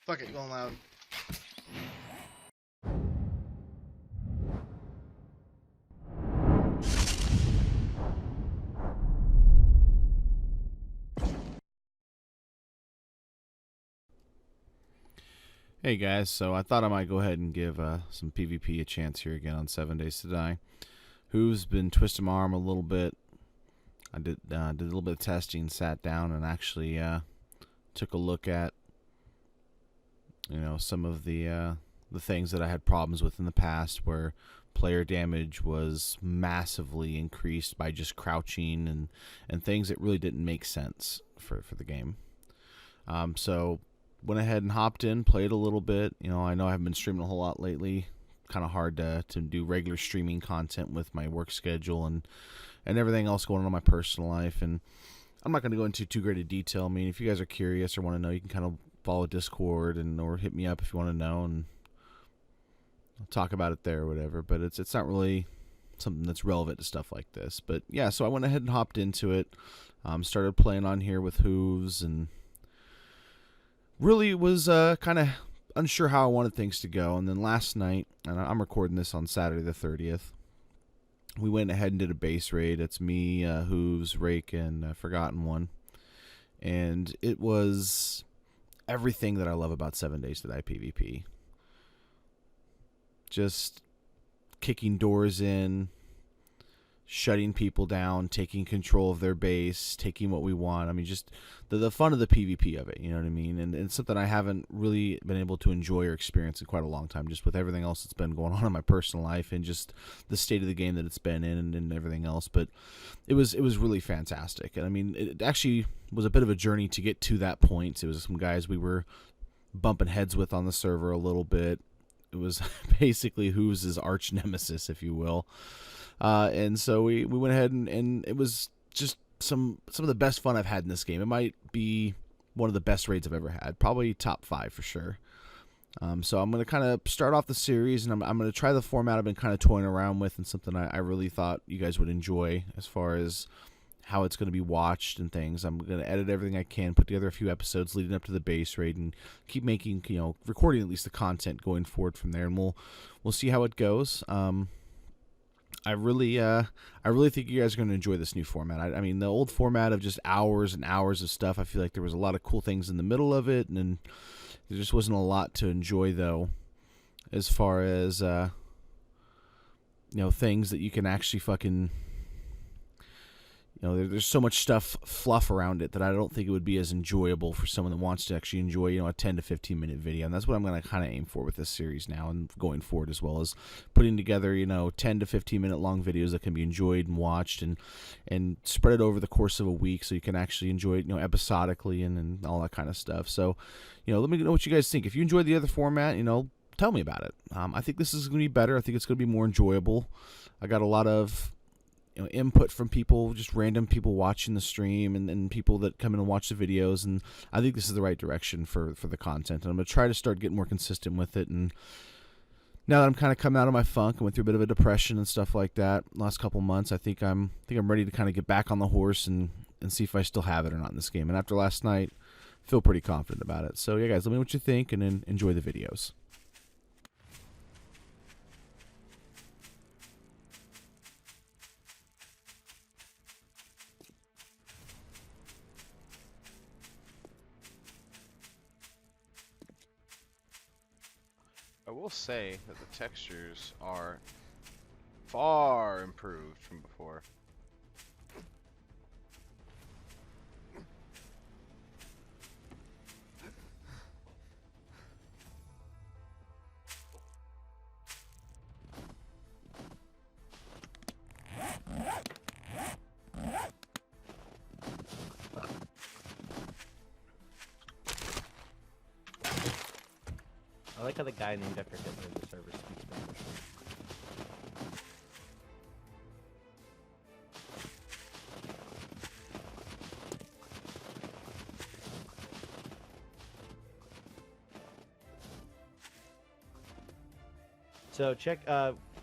Fuck it, going loud. Hey guys, so I thought I might go ahead and give some PvP a chance here again on 7 Days to Die. Who's been twisting my arm a little bit. I did a little bit of testing, sat down, and actually took a look at some of the things that I had problems with in the past, where player damage was massively increased by just crouching and things that really didn't make sense for the game. So went ahead and hopped in, played a little bit. I know I haven't been streaming a whole lot lately. Kind of hard to do regular streaming content with my work schedule and everything else going on in my personal life. And I'm not going to go into too great a detail. I mean, if you guys are curious or want to know, you can kind of follow Discord or hit me up if you want to know, and I'll talk about it there or whatever. But it's not really something that's relevant to stuff like this. But yeah, so I went ahead and hopped into it. Started playing on here with Whooves, and really was kind of unsure how I wanted things to go. And then last night, and I'm recording this on Saturday the 30th, we went ahead and did a base raid. It's me, Whooves, Rhaikh, and ForgottenOne. And it was everything that I love about 7 Days to Die PvP. Just kicking doors in, shutting people down, taking control of their base, taking what we want. I mean, just the fun of the PvP of it, you know what I mean? And it's something I haven't really been able to enjoy or experience in quite a long time, just with everything else that's been going on in my personal life and just the state of the game that it's been in and everything else. But it was really fantastic. And I mean, it actually was a bit of a journey to get to that point. It was some guys we were bumping heads with on the server a little bit. It was basically Who's arch nemesis, if you will. And so we went ahead and it was just some of the best fun I've had in this game. It might be one of the best raids I've ever had. Probably top 5 for sure. So I'm going to kind of start off the series, and I'm going to try the format I've been kind of toying around with, and something I really thought you guys would enjoy as far as how it's going to be watched and things. I'm going to edit everything I can, put together a few episodes leading up to the base raid, and keep making, recording at least the content going forward from there, and we'll see how it goes. I really think you guys are going to enjoy this new format. I mean, the old format of just hours and hours of stuff, I feel like there was a lot of cool things in the middle of it, and then there just wasn't a lot to enjoy, though, as far as, things that you can actually fucking, there's so much fluff around it that I don't think it would be as enjoyable for someone that wants to actually enjoy, a 10 to 15 minute video. And that's what I'm going to kind of aim for with this series now and going forward, as well as putting together, 10 to 15 minute long videos that can be enjoyed and watched and spread it over the course of a week, so you can actually enjoy it, episodically and all that kind of stuff. So, let me know what you guys think. If you enjoyed the other format, tell me about it. I think this is going to be better. I think it's going to be more enjoyable. I got a lot of input from people, just random people watching the stream and people that come in and watch the videos, and I think this is the right direction for the content, and I'm going to try to start getting more consistent with it. And now that I'm kind of coming out of my funk and went through a bit of a depression and stuff like that last couple months, I think I'm ready to kind of get back on the horse and see if I still have it or not in this game. And after last night, I feel pretty confident about it. So yeah, guys, let me know what you think, and then enjoy the videos. I will say that the textures are far improved from before. I like how the guy named after Hitler in the server speaks Spanish. So check,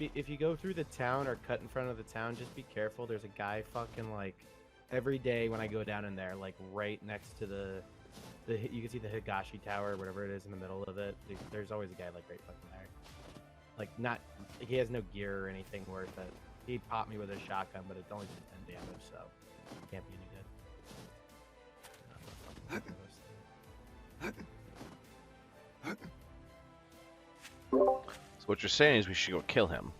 if you go through the town or cut in front of the town, just be careful. There's a guy fucking, like, every day when I go down in there, like, right next to the You can see the Higashi Tower, or whatever it is, in the middle of it. There's always a guy like right fucking there. Like not, he has no gear or anything worth it. He popped me with a shotgun, but it only did 10 damage, so it can't be any good. So what you're saying is we should go kill him.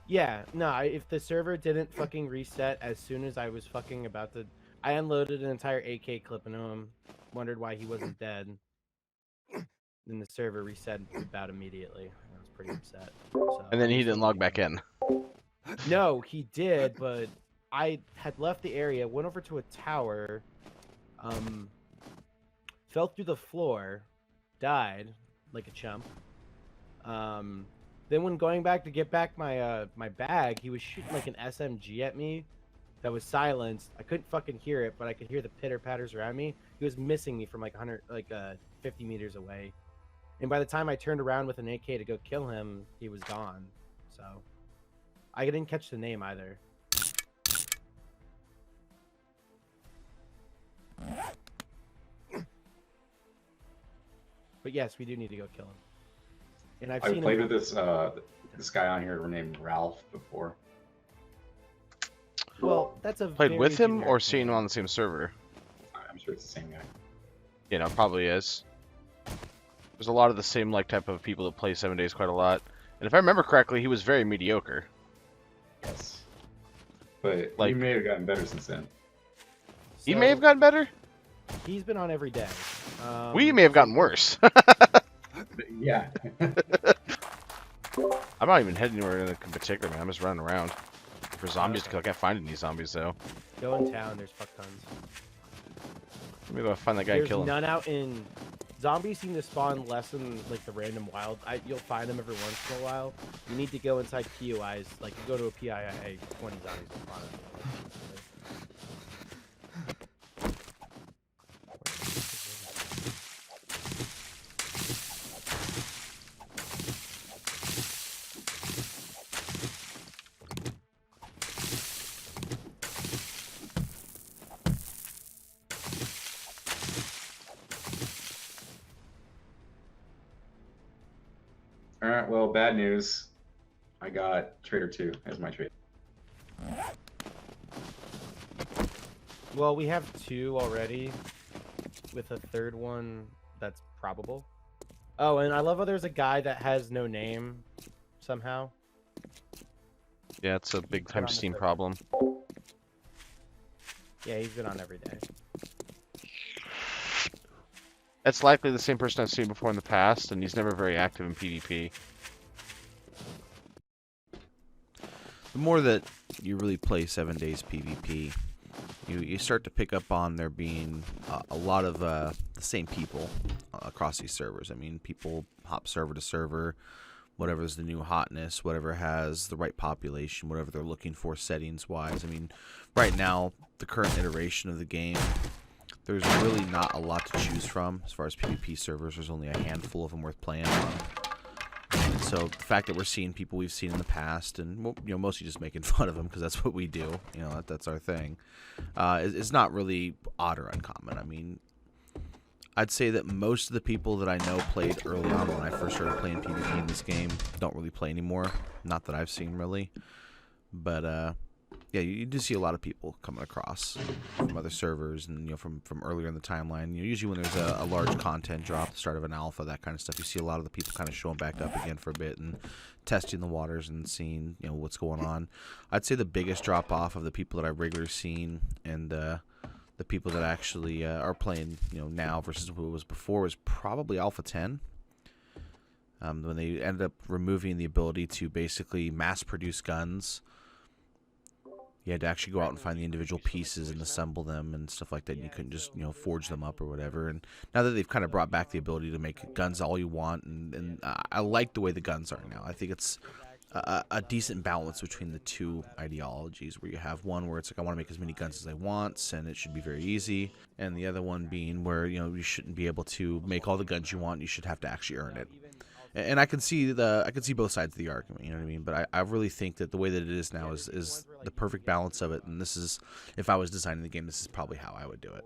Yeah, no, if the server didn't fucking reset as soon as I was fucking about to... I unloaded an entire AK clip into him, wondered why he wasn't dead. Then the server reset about immediately. I was pretty upset. So, And then he didn't log back in. No, he did, but I had left the area, went over to a tower, fell through the floor, died like a chump. Then when going back to get back my my bag, he was shooting like an SMG at me that was silenced. I couldn't fucking hear it, but I could hear the pitter patters around me. He was missing me from like 50 meters away. And by the time I turned around with an AK to go kill him, he was gone. So I didn't catch the name either. But yes, we do need to go kill him. And I've seen played him... with this guy on here named Ralph before. Well, that's a Played very with him generic or seen him name. on the same server? I'm sure it's the same guy. You know, probably is. There's a lot of the same like type of people that play 7 Days quite a lot. And if I remember correctly, he was very mediocre. Yes. But Like- he may have gotten better since then. He So, may have gotten better. He's been on every day. We may have gotten worse. Yeah. I'm not even heading anywhere in particular, man. I'm just running around. For zombies to kill. I can't find any zombies, though. Go in town. There's fuck tons. Let me go find that guy There's and kill him. none out in... Zombies seem to spawn less in like the random wild. You'll find them every once in a while. You need to go inside POIs. Like you go to a PII, 20 zombies will spawn. All right. Well, bad news. I got Trader 2 as my trade. Well, we have 2 already, with a third one that's probable. Oh, and I love how there's a guy that has no name somehow. Yeah, it's a big on time the Steam server. problem. Yeah, he's been on every day. It's likely the same person I've seen before in the past, and he's never very active in PvP. The more that you really play 7 Days PvP, you start to pick up on there being a lot of the same people across these servers. I mean, people hop server to server, whatever's the new hotness, whatever has the right population, whatever they're looking for settings-wise. I mean, right now, the current iteration of the game, there's really not a lot to choose from as far as PvP servers. There's only a handful of them worth playing on. And so the fact that we're seeing people we've seen in the past, and mostly just making fun of them because that's what we do. That's our thing. Is not really odd or uncommon. I mean, I'd say that most of the people that I know played early on when I first started playing PvP in this game don't really play anymore. Not that I've seen really, but yeah, you do see a lot of people coming across from other servers and from earlier in the timeline. Usually when there's a large content drop, the start of an alpha, that kind of stuff, you see a lot of the people kind of showing back up again for a bit and testing the waters and seeing what's going on. I'd say the biggest drop off of the people that I've regularly seen and the people that actually are playing now versus what it was before was probably Alpha 10. When they ended up removing the ability to basically mass produce guns. You had to actually go out and find the individual pieces and assemble them and stuff like that. And you couldn't just, forge them up or whatever. And now that they've kind of brought back the ability to make guns all you want, and I like the way the guns are now. I think it's a decent balance between the two ideologies, where you have one where it's like, I want to make as many guns as I want, and it should be very easy. And the other one being where, you shouldn't be able to make all the guns you want. You should have to actually earn it. And I can see both sides of the argument, you know what I mean? But I really think that the way that it is now is the perfect balance of it. And this is, if I was designing the game, this is probably how I would do it.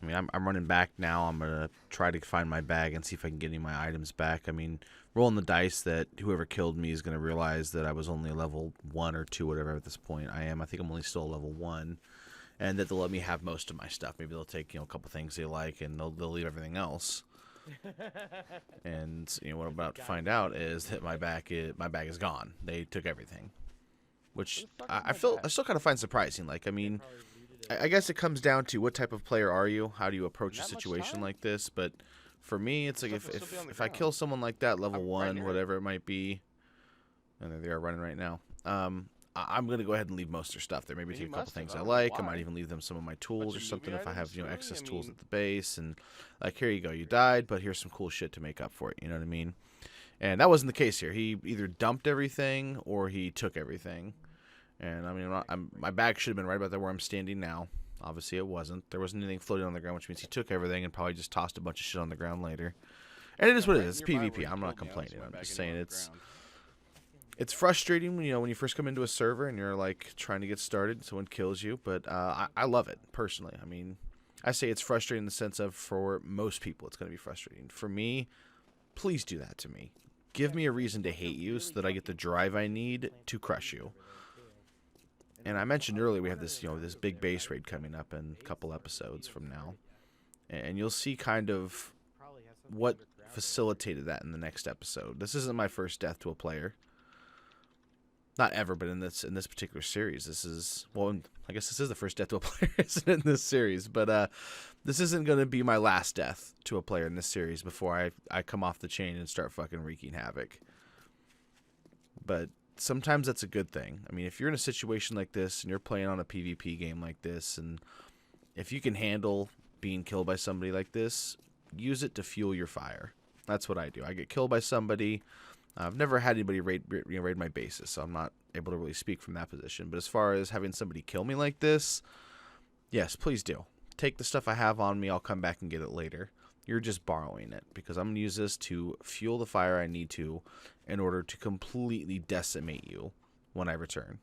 I mean, I'm running back now. I'm going to try to find my bag and see if I can get any of my items back. I mean, rolling the dice that whoever killed me is going to realize that I was only a level 1 or 2, whatever at this point I am. I think I'm only still a level 1. And that they'll let me have most of my stuff. Maybe they'll take, a couple things they like and they'll leave everything else. And, what I'm about to find out is that my bag is gone. They took everything. Which I still kind of find surprising. Like, I mean, I guess it comes down to what type of player are you? How do you approach a situation like this? But for me, it's like if I kill someone like that, level 1, whatever it might be, and there they are running right now, I'm going to go ahead and leave most of their stuff there. Maybe take a couple things I like. I might even leave them some of my tools or something if I have, excess tools at the base. And, like, here you go. You died, but here's some cool shit to make up for it. You know what I mean? And that wasn't the case here. He either dumped everything or he took everything. And, I mean, my bag should have been right about there where I'm standing now. Obviously, it wasn't. There wasn't anything floating on the ground, which means he took everything and probably just tossed a bunch of shit on the ground later. And it is what it is. It's PvP. I'm not complaining. I'm just saying it's frustrating when you first come into a server and you're, like, trying to get started. Someone kills you. But I love it, personally. I mean, I say it's frustrating in the sense of for most people it's going to be frustrating. For me, please do that to me. Give me a reason to hate you so that I get the drive I need to crush you. And I mentioned earlier we have this, this big base raid coming up in a couple episodes from now. And you'll see kind of what facilitated that in the next episode. This isn't my first death to a player. Not ever, but in this particular series, this is, well, I guess this is the first death to a player, isn't it, in this series? But this isn't going to be my last death to a player in this series before I come off the chain and start fucking wreaking havoc. But sometimes that's a good thing. I mean, if you're in a situation like this and you're playing on a PvP game like this, and if you can handle being killed by somebody like this, use it to fuel your fire. That's what I do. I get killed by somebody. I've never had anybody raid my bases, so I'm not able to really speak from that position. But as far as having somebody kill me like this, yes, please do. Take the stuff I have on me. I'll come back and get it later. You're just borrowing it because I'm going to use this to fuel the fire I need to in order to completely decimate you when I return.